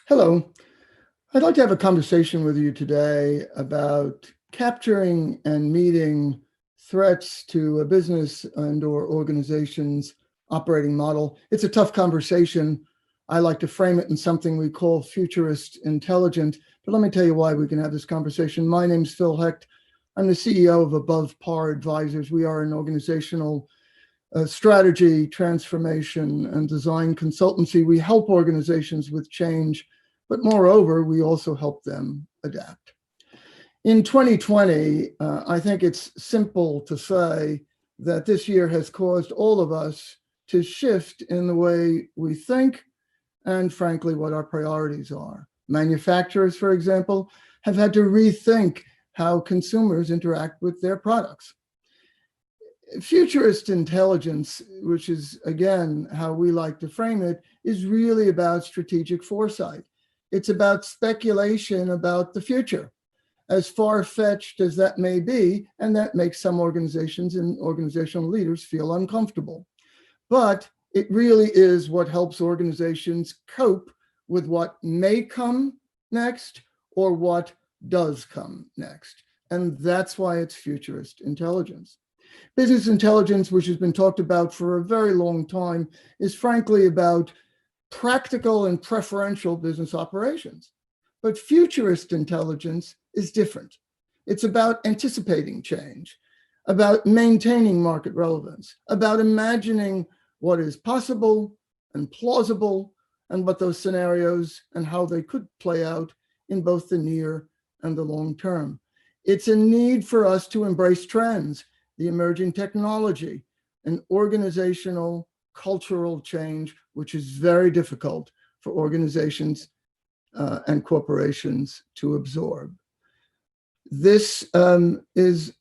Hello. I'd like to have a conversation with you today about capturing and meeting threats to a business and/or organization's operating model. It's a tough conversation. I like to frame it in something we call futurist intelligence, but let me tell you why we can have this conversation. My name's Phil Hecht. I'm the CEO of Above Par Advisors. We are an organizational strategy, transformation, and design consultancy. We help organizations with change, but moreover, we also help them adapt. In 2020, I think it's simple to say that this year has caused all of us to shift in the way we think and, frankly, what our priorities are. Manufacturers, for example, have had to rethink how consumers interact with their products. Futurist intelligence, which is, again, how we like to frame it, is really about strategic foresight. It's about speculation about the future, as far-fetched as that may be, and that makes some organizations and organizational leaders feel uncomfortable. But it really is what helps organizations cope with what may come next or what does come next. And that's why it's futurist intelligence. Business intelligence, which has been talked about for a very long time, is frankly about practical and preferential business operations. But futurist intelligence is different. It's about anticipating change, about maintaining market relevance, about imagining what is possible and plausible and what those scenarios and how they could play out in both the near and the long term. It's a need for us to embrace trends, the emerging technology, and organizational cultural change, which is very difficult for organizations and corporations to absorb. This is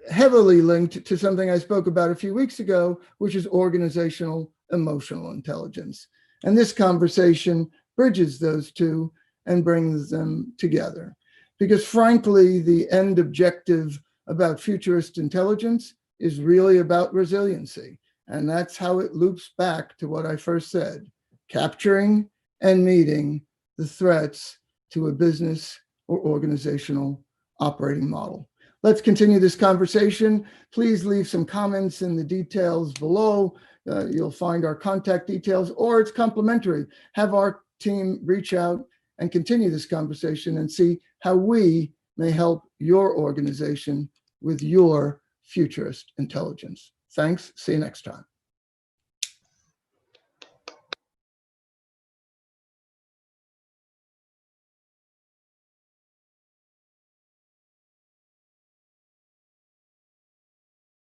heavily linked to something I spoke about a few weeks ago, which is organizational emotional intelligence. And this conversation bridges those two and brings them together. Because frankly, the end objective about futurist intelligence is really about resiliency. And that's how it loops back to what I first said, capturing and meeting the threats to a business or organizational operating model. Let's continue this conversation. Please leave some comments in the details below. You'll find our contact details, or it's complimentary. Have our team reach out and continue this conversation and see how we may help your organization with your futurist intelligence. Thanks. See you next time.